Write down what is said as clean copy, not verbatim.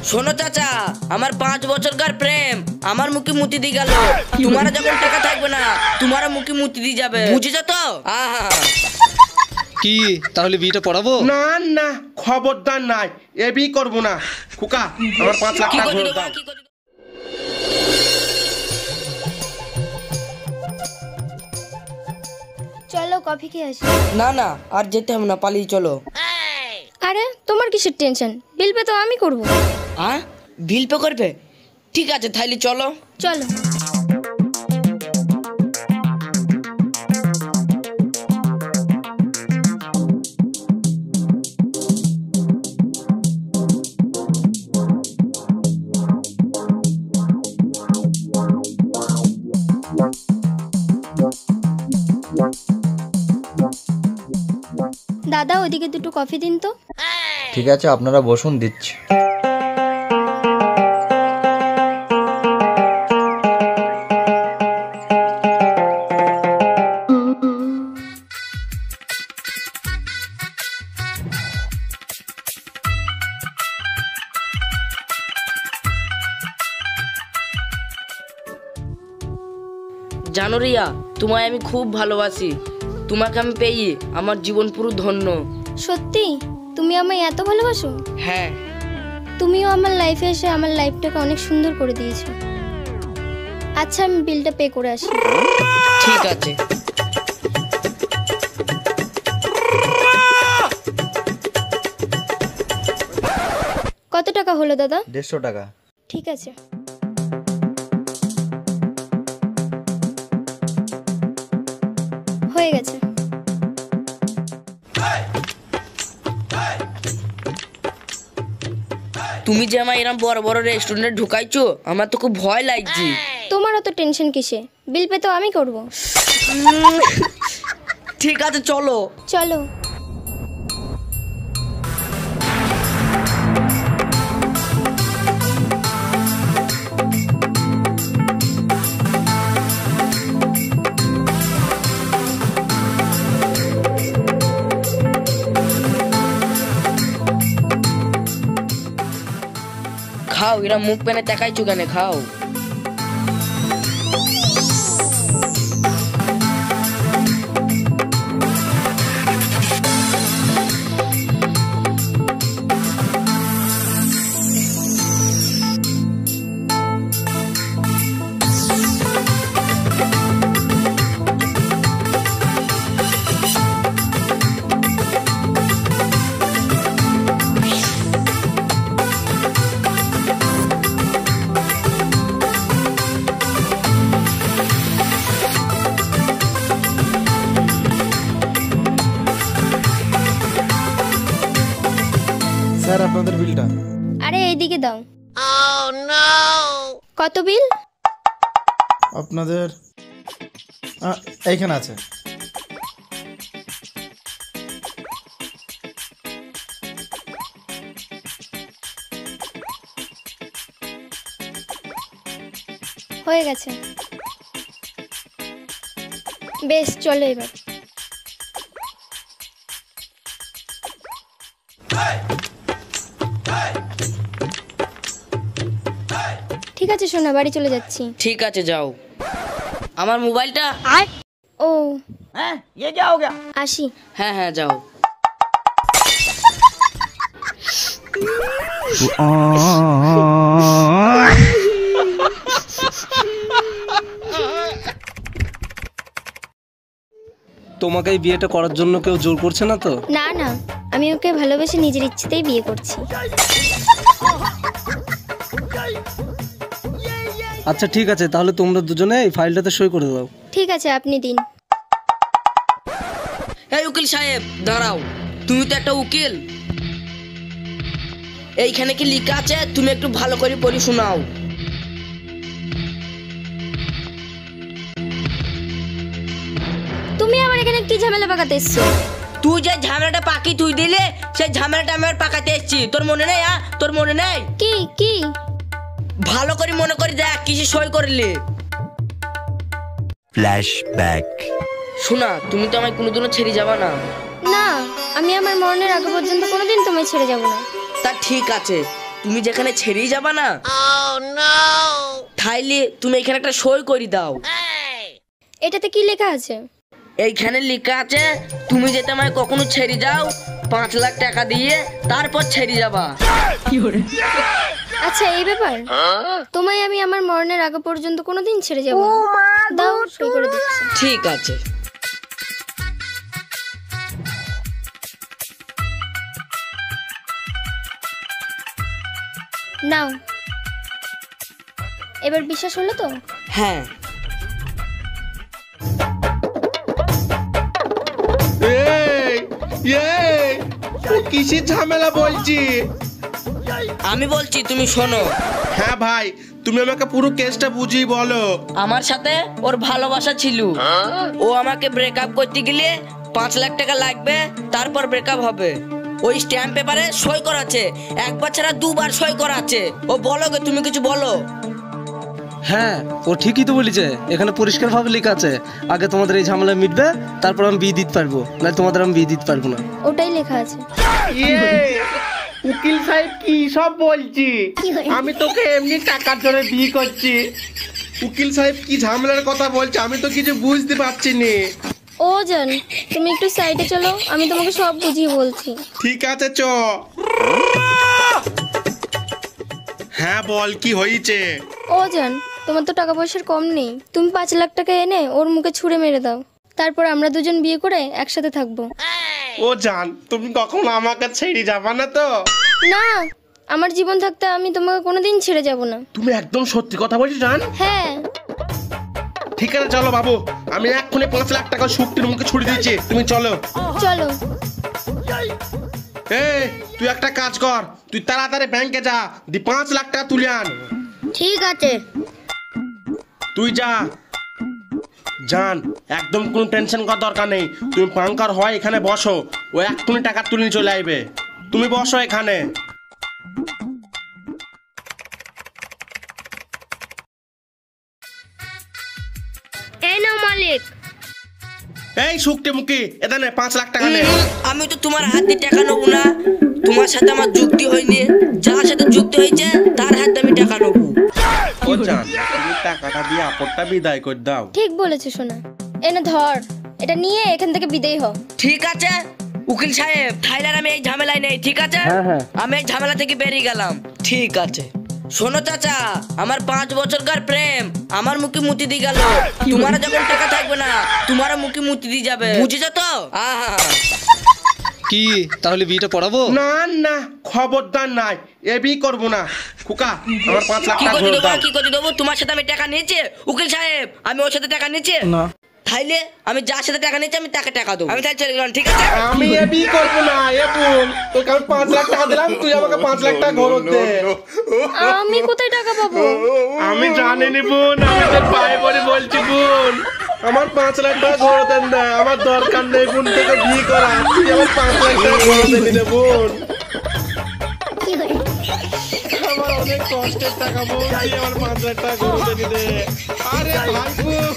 শোনো চাচা, আমার 5 বছরকার প্রেম আমার মুখে মুতি দিয়ে গেল। তোমারা যখন টাকা থাকবে না, তোমারা মুখে মুতি দিয়ে যাবে, বুঝেছো তো? কি তাহলে বিয়েটা পড়াবো? না না, খবরদার নাই, এ বিয়ে করবো না। খোকা, আমার 5 লাখ টাকা ঘুরে দাও। চলো কফি খেয়ে আসি। না না, আর যেতে হবে না, পালিয়ে চলো। আরে তোমার কিসের টেনশন? বিল পে তো আমি করব। বিল পে করবে? ঠিক আছে, তাহলে চলো। চলো। দাদা, ওদিকে দুটো কফি দিন তো। ঠিক আছে, আপনারা বসুন, দিচ্ছি। জানো রিয়া, তোমায় আমি খুব ভালোবাসি। তোমাকে আমি পেয়ে আমার জীবন পুরো ধন্য। সত্যি? তুমি আমায় এত ভালোবাসো? হ্যাঁ। তুমিও আমার লাইফে এসে আমার লাইফটাকে অনেক সুন্দর করে দিয়েছো। আচ্ছা, আমি বিলটা পে করে আসি। ঠিক আছে। কত টাকা হলো দাদা? 150 টাকা। ঠিক আছে। হয়ে গেছে। তুমি যে আমার এরকম বড় বড় রেস্টুরেন্টে ঢুকাইছো, আমার তো খুব ভয় লাগছে। তোমার অত টেনশন কিসে? বিল পে তো আমি করব। ঠিক আছে, চলো। চলো। খাও, এরা মুখ পেনে তাকাইছো কেন? খাও। স্যার, আপনাদের বিলটা। আরে এইদিকে দাও। কত বিল? আপনাদের এইখানে আছে। হয়ে গেছে। বেশ, চলো এবার। ঠিক আছে সোনা, বাড়ি চলে যাচ্ছি। ঠিক আছে, যাও। আমার মোবাইলটা। ও হ্যাঁ, ये क्या हो गया? আসি। হ্যাঁ হ্যাঁ, যাও। তোমাকে এই বিয়েটা করার জন্য কেউ জোর করছে না তো? না না, আমি ওকে ভালোবেসে নিজের ইচ্ছেতেই বিয়ে করছি। আচ্ছা ঠিক আছে, তাহলে তোমরা দুজনে এই ফাইলটাতে সই করে দাও। ঠিক আছে, আপনি দিন। এই উকিল সাহেব, দাঁড়াও। তুমি তো একটা উকিল। এইখানে কি লেখা আছে তুমি একটু ভালো করে পড়ে শোনাও। তুমি আবার এখানে কি ঝামেলা পাকাতে এসছো? তুই যে ঝামেলাটা পাকি তুই দিলে, সেই ঝামেলাটা আমি আর পাকাতে এসেছি। তোর মনে নেই? তোর মনে নেই? কি কি? ভালো করে মনে করে দেখ, কিছু সই করলি। ফ্ল্যাশব্যাক। শোনা, তুমি তো আমায় কোনোদিনও ছেড়ে যাবা না। না, আমি আমার মরণের আগে পর্যন্ত কোনোদিন তোমায় ছেড়ে যাব না। তা ঠিক আছে, তুমি যেখানে ছেড়েই যাবা না তাইলে তুমি এখানে একটা সই করে দাও। এটাতে কি লেখা আছে? এইখানে লেখা আছে তুমি যেতে আমায় কখনো ছেড়ে যাও 5 লাখ টাকা দিয়ে তারপর ছেড়ে যাবা। আচ্ছা এই ব্যাপার, তোমায় আমি আমার মরণের আগে পর্যন্ত কোনোদিন ছেড়ে যাব না। দাও সই করে দিচ্ছি। ঠিক আছে। নাও, এবার বিশ্বাস হলো তো? হ্যাঁ। কিসের ঝামেলা বলছি? আমি বলছি তুমি শোনো। হ্যাঁ ভাই, তুমি আমাকে পুরো কেসটা বুঝিয়ে বলো। আমার সাথে ওর ভালোবাসা ছিল, ও আমাকে ব্রেকআপ করতে গেলে 5 লাখ টাকা লাগবে, তারপর ব্রেকআপ হবে। ওই স্ট্যাম্প পেপারে সই করা আছে, একবার ছাড়া 2 বার সই করা আছে। ও বলো গে, তুমি কিছু বলো। হ্যাঁ, ও ঠিকই তো বলেছে, এখানে পরিষ্কার ভাবে লেখা আছে আগে তোমাদের এই ঝামেলা মিটবে তারপর আমি বিয়ে দিতে পারবো, না তোমাদের আমি বিয়ে দিতে পারবো না। ওটাই লেখা আছে। উকিল সাহেব কি সব বলছি? আমি তোকে এমনি টাকার জন্য বিয়ে করছি। উকিল সাহেব কি ঝামেলার কথা বলছে আমি তো কিছু বুঝতে পারছি না। ও জান, তুমি একটু সাইডে চলো, আমি তোমাকে সব বুঝিয়ে বলছি। ঠিক আছে চ। হ্যাঁ বল, কি হয়েছে? ও জান, তোমার তো টাকা পয়সার কম নেই, তুমি 5 লাখ টাকা এনে ওর মুখে ছুঁড়ে মেরে দাও, তারপর আমরা দুজন বিয়ে করে একসাথে থাকবো। ও জান, তুমি কখনো আমাকে ছেড়ে যাবা না তো? না, আমার জীবন থাকতে আমি তোমাকে কোনোদিন ছেড়ে যাব না। তুমি একদম সত্যি কথা বলছো জান? হ্যাঁ। ঠিক আছে চলো বাবু, আমি এক্ষুনি 5 লাখ টাকা শুক্তির মুখে ছুড়ে দিয়েছি, তুমি চলো। চলো। এই তুই একটা কাজ কর, তুই তাড়াতাড়ি ব্যাংকে যা, 5 লাখ টাকা তুলে আন। ঠিক আছে। তুই যা। জান, একদম কোনো টেনশন করার দরকার নেই, তুমি পাঙ্কার হয় এখানে বসো, ও এক্ষুনি টাকা তুলে নিয়ে চলে আসবে। তুমি বসো এখানে। এই নাও মালিক। এই শুকতে মুখে এটা নে, 5 লাখ টাকা নে। আমি তো তোমার হাতে টাকা নেবো না, তোমার সাথে আমার যুক্তি হয়নি, যার সাথে যুক্তি হয়েছে তার হাতে আমি টাকা নেবো। ও জান, তুমি টাকাটা দিয়ে আপদটা বিদায় করে দাও। ঠিক বলেছো সোনা, এনে ধর, এটা নিয়ে এখান থেকে বিদায় হ। ঠিক আছে উকিল সাহেব, থাইল্যান্ড আমি এই ঝামেলায় নেই, ঠিক আছে? হ্যাঁ। আমি এই ঝামেলা থেকে বেরিয়ে গেলাম। ঠিক আছে। শোনো চাচা, আমার 5 বছরকার প্রেম আমার মুখে মুতি দিয়ে গেল। তোমার যখন টাকা থাকবে না, তোমার মুখে মুতি দিয়ে যাবে, বুঝেছো তো? আহা। কি তাহলে বিয়েটা পড়াবো? না না, খবরদার নাই, এ বিয়ে করবো না। খুকা, আমার 5 লাখ কি টাকা করে ঘুরে দেবো, দাও। কি করে দেবো? তোমার সাথে আমি টাকা নিয়েছি উকিল সাহেব, আমি ওর সাথে টাকা নিয়েছি না। তাইলে আমি যার সাথে টাকা নিয়েছি আমি তাকে টাকা দেবো। আমি তাই চলে গেলাম, ঠিক আছে? আমি এ বিয়ে করবো না, এ বোন, তোকে আমি 5 লাখ টাকা দিলাম, তুই আমাকে 5 লাখ টাকা ঘরত দে। আমি কোথায় টাকা পাবো? আমি জানিনি বোন, আমি তোর পায়ে পড়ে বলছি বোন, আমার 5 লাখ টাকা ঘরত দেন না, আমার দরকার নেই বোন তোকে বিয়ে করা, তুই আমার 5 লাখ টাকা ঘরত এনে দে বোন। আমার অনেক কষ্টের টাকা বোন, তুই আমার 5 লাখ টাকা ঘরত এনে দে। আরে ভাই বোন।